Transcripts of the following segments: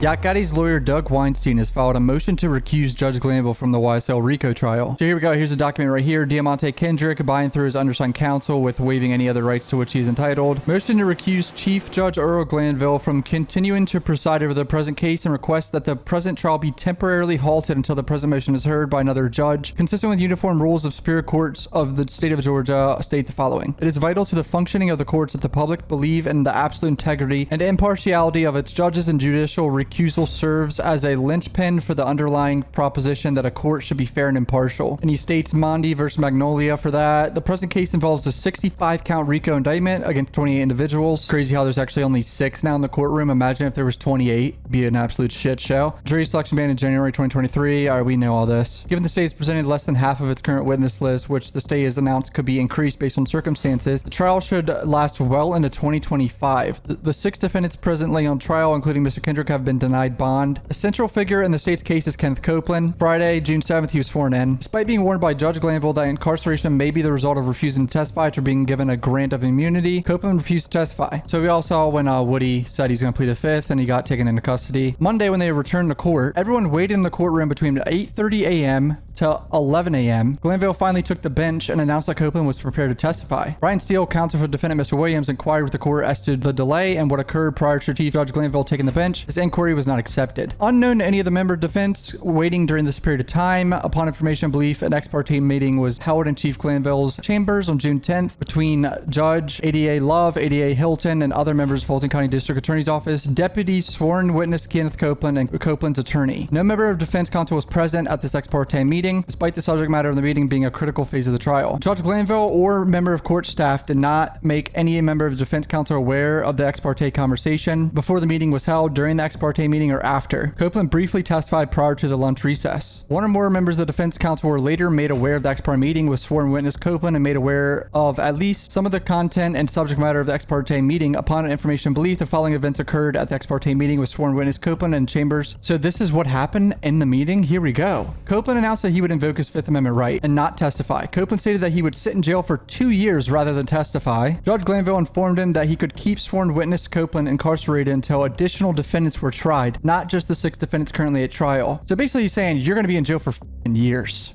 Yacht Gotti's lawyer Doug Weinstein has filed a motion to recuse Judge Glanville from the YSL RICO trial. So here we go. Here's a document right here. Diamante Kendrick buying through his undersigned counsel with waiving any other rights to which he is entitled. Motion to recuse Chief Judge Earl Glanville from continuing to preside over the present case and request that the present trial be temporarily halted until the present motion is heard by another judge. Consistent with uniform rules of superior courts of the state of Georgia, state the following. It is vital to the functioning of the courts that the public believe in the absolute integrity and impartiality of its judges, and judicial recusal serves as a linchpin for the underlying proposition that a court should be fair and impartial. And he states Mondi versus Magnolia for that. The present case involves a 65-count RICO indictment against 28 individuals. Crazy how there's actually only 6 now in the courtroom. Imagine if there was 28. It'd be an absolute shit show. Jury selection ban in January 2023. All right, we know all this. Given the state has presented less than half of its current witness list, which the state has announced could be increased based on circumstances, the trial should last well into 2025. The 6 defendants presently on trial, including Mr. Kendrick, have been denied bond. A central figure in the state's case is Kenneth Copeland. Friday, June 7th, he was sworn in. Despite being warned by Judge Glanville that incarceration may be the result of refusing to testify after being given a grant of immunity, Copeland refused to testify. So we all saw when Woody said he's going to plead the fifth and he got taken into custody. Monday, when they returned to court, everyone waited in the courtroom between 8:30 a.m. to 11 a.m. Glanville finally took the bench and announced that Copeland was prepared to testify. Brian Steele, counsel for defendant Mr. Williams, inquired with the court as to the delay and what occurred prior to Chief Judge Glanville taking the bench. His inquiry was not accepted. Unknown to any of the member of defense waiting during this period of time, upon information and belief, an ex parte meeting was held in Chief Glanville's chambers on June 10th between Judge ADA Love, ADA Hilton, and other members of Fulton County District Attorney's Office, deputies, sworn witness Kenneth Copeland, and Copeland's attorney. No member of defense counsel was present at this ex parte meeting, despite the subject matter of the meeting being a critical phase of the trial. Judge Glanville or member of court staff did not make any member of defense counsel aware of the ex parte conversation before the meeting was held, during the ex parte meeting, or after. Copeland briefly testified prior to the lunch recess. One or more members of the defense counsel were later made aware of the ex parte meeting with sworn witness Copeland and made aware of at least some of the content and subject matter of the ex parte meeting. Upon information and belief, the following events occurred at the ex parte meeting with sworn witness Copeland and chambers. So this is what happened in the meeting. Here we go. Copeland announced that he would invoke his Fifth Amendment right and not testify. Copeland stated that he would sit in jail for 2 years rather than testify. Judge Glanville informed him that he could keep sworn witness Copeland incarcerated until additional defendants were tried, not just the 6 defendants currently at trial. So basically he's saying you're going to be in jail for years.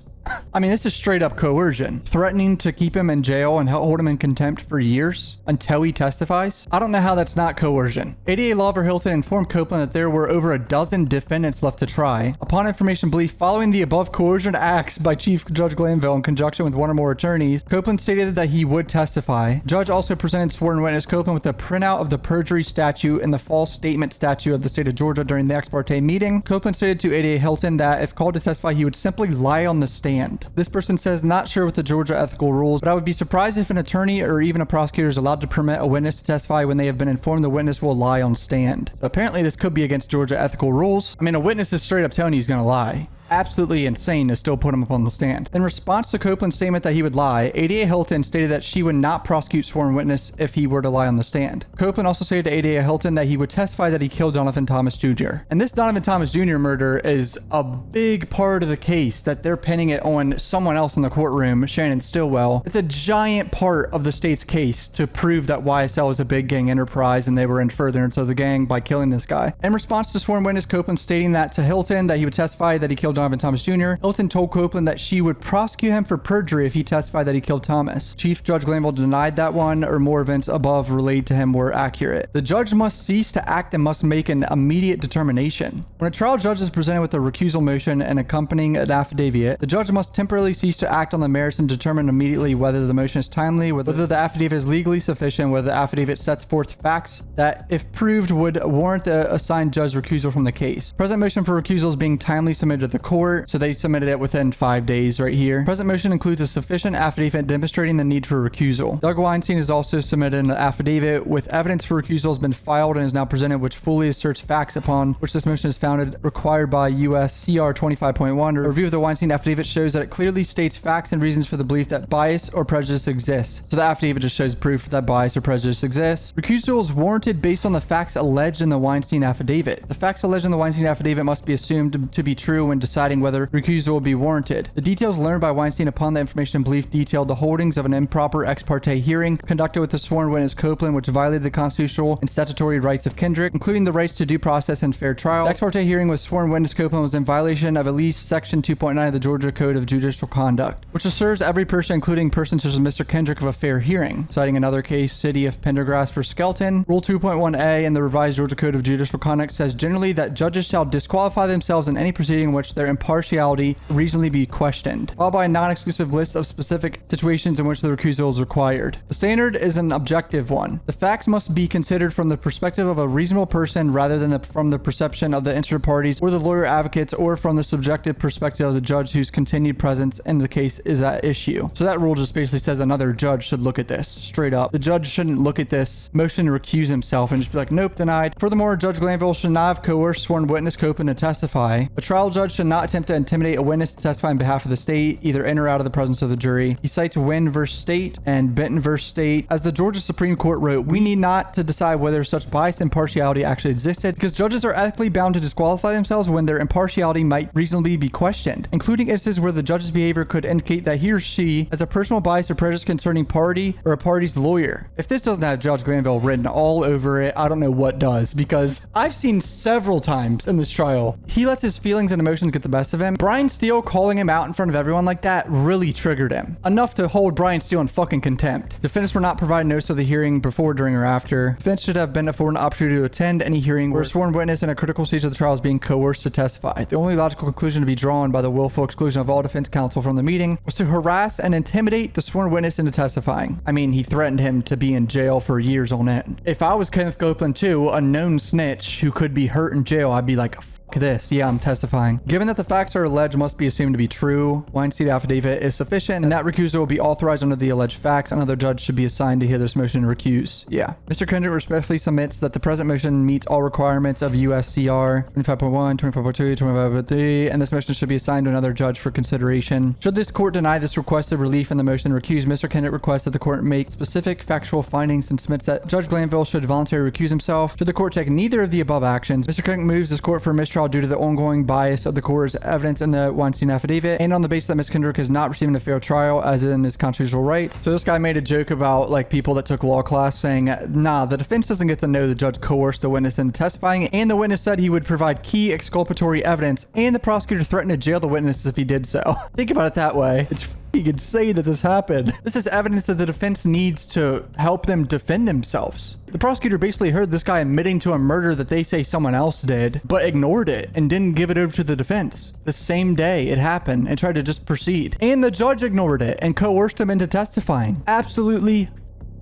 I mean, this is straight up coercion. Threatening to keep him in jail and hold him in contempt for years until he testifies. I don't know how that's not coercion. ADA Love or Hilton informed Copeland that there were over a dozen defendants left to try. Upon information belief, following the above coercion acts by Chief Judge Glanville in conjunction with one or more attorneys, Copeland stated that he would testify. Judge also presented sworn witness Copeland with a printout of the perjury statute and the false statement statute of the state of Georgia during the ex parte meeting. Copeland stated to ADA Hilton that if called to testify, he would simply lie on the stand. This person says, not sure with the Georgia ethical rules, but I would be surprised if an attorney or even a prosecutor is allowed to permit a witness to testify when they have been informed the witness will lie on stand. So apparently this could be against Georgia ethical rules. I mean, a witness is straight up telling you he's going to lie. Absolutely insane to still put him up on the stand. In response to Copeland's statement that he would lie, ADA Hilton stated that she would not prosecute sworn witness if he were to lie on the stand. Copeland also stated to ADA Hilton that he would testify that he killed Donovan Thomas Jr. And this Donovan Thomas Jr. murder is a big part of the case that they're pinning it on someone else in the courtroom, Shannon Stillwell. It's a giant part of the state's case to prove that YSL is a big gang enterprise and they were in furtherance of the gang by killing this guy. In response to sworn witness Copeland stating that to Hilton that he would testify that he killed Donovan Thomas Jr., Hilton told Copeland that she would prosecute him for perjury if he testified that he killed Thomas. Chief Judge Glanville denied that one or more events above relayed to him were accurate. The judge must cease to act and must make an immediate determination. When a trial judge is presented with a recusal motion and accompanying an affidavit, the judge must temporarily cease to act on the merits and determine immediately whether the motion is timely, whether the affidavit is legally sufficient, whether the affidavit sets forth facts that, if proved, would warrant the assigned judge recusal from the case. Present motion for recusal is being timely submitted to the court, so they submitted it within 5 days right here. Present motion includes a sufficient affidavit demonstrating the need for recusal. Doug Weinstein has also submitted an affidavit with evidence for recusal has been filed and is now presented, which fully asserts facts upon which this motion is founded, required by U.S. CR 25.1. A review of the Weinstein affidavit shows that it clearly states facts and reasons for the belief that bias or prejudice exists. So the affidavit just shows proof that bias or prejudice exists. Recusal is warranted based on the facts alleged in the Weinstein affidavit. The facts alleged in the Weinstein affidavit must be assumed to be true when decided deciding whether recusal will be warranted. The details learned by Weinstein upon the information and belief detailed the holdings of an improper ex parte hearing conducted with the sworn witness Copeland, which violated the constitutional and statutory rights of Kendrick, including the rights to due process and fair trial. The ex parte hearing with sworn witness Copeland was in violation of at least Section 2.9 of the Georgia Code of Judicial Conduct, which assures every person, including persons such as Mr. Kendrick, of a fair hearing. Citing another case, City of Pendergrass v. Skelton, Rule 2.1a in the revised Georgia Code of Judicial Conduct says generally that judges shall disqualify themselves in any proceeding in which their impartiality reasonably be questioned, followed by a non-exclusive list of specific situations in which the recusal is required. The standard is an objective one. The facts must be considered from the perspective of a reasonable person rather than from the perception of the interested parties or the lawyer advocates, or from the subjective perspective of the judge whose continued presence in the case is at issue. So that rule just basically says another judge should look at this straight up. The judge shouldn't look at this motion to recuse himself and just be like, nope, denied. Furthermore, Judge Glanville should not have coerced sworn witness Copeland to testify. A trial judge should not attempt to intimidate a witness to testify on behalf of the state, either in or out of the presence of the jury. He cites Wynn v. State and Benton v. State. As the Georgia Supreme Court wrote, we need not to decide whether such bias and impartiality actually existed, because judges are ethically bound to disqualify themselves when their impartiality might reasonably be questioned, including instances where the judge's behavior could indicate that he or she has a personal bias or prejudice concerning party or a party's lawyer. If this doesn't have Judge Glanville written all over it, I don't know what does, because I've seen several times in this trial, he lets his feelings and emotions get the best of him. Brian Steele calling him out in front of everyone like that really triggered him. Enough to hold Brian Steele in fucking contempt. Defendants were not provided notice of the hearing before, during, or after. Defense should have been afforded an opportunity to attend any hearing where a sworn witness in a critical stage of the trial is being coerced to testify. The only logical conclusion to be drawn by the willful exclusion of all defense counsel from the meeting was to harass and intimidate the sworn witness into testifying. I mean, he threatened him to be in jail for years on end. If I was Kenneth Copeland too, a known snitch who could be hurt in jail, I'd be like, this. Yeah, I'm testifying. Given that the facts are alleged must be assumed to be true, Weinstein affidavit is sufficient, and that recusal will be authorized under the alleged facts. Another judge should be assigned to hear this motion to recuse. Yeah. Mr. Kendrick respectfully submits that the present motion meets all requirements of USCR 25.1, 25.2, 25.3, and this motion should be assigned to another judge for consideration. Should this court deny this requested relief in the motion to recuse, Mr. Kendrick requests that the court make specific factual findings and submits that Judge Glanville should voluntarily recuse himself. Should the court take neither of the above actions, Mr. Kendrick moves this court for mistrial due to the ongoing bias of the court's evidence in the Weinstein affidavit, and on the basis that Mr. Kendrick is not receiving a fair trial as in his constitutional rights. So this guy made a joke about like people that took law class saying, nah, the defense doesn't get to know the judge coerced the witness into testifying, and the witness said he would provide key exculpatory evidence, and the prosecutor threatened to jail the witness if he did so. Think about it that way. It's insane that this happened. This is evidence that the defense needs to help them defend themselves. The prosecutor basically heard this guy admitting to a murder that they say someone else did, but ignored it and didn't give it over to the defense. The same day it happened and tried to just proceed. And the judge ignored it and coerced him into testifying. Absolutely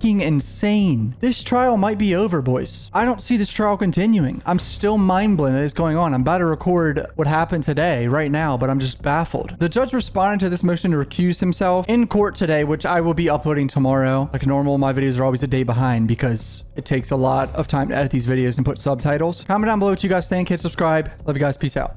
insane. This trial might be over, boys. I don't see this trial continuing. I'm still mind blown that it's going on. I'm about to record what happened today right now, but I'm just baffled. The judge responded to this motion to recuse himself in court today, which I will be uploading tomorrow. Like normal, my videos are always a day behind because it takes a lot of time to edit these videos and put subtitles. Comment down below what you guys think. Hit subscribe. Love you guys. Peace out.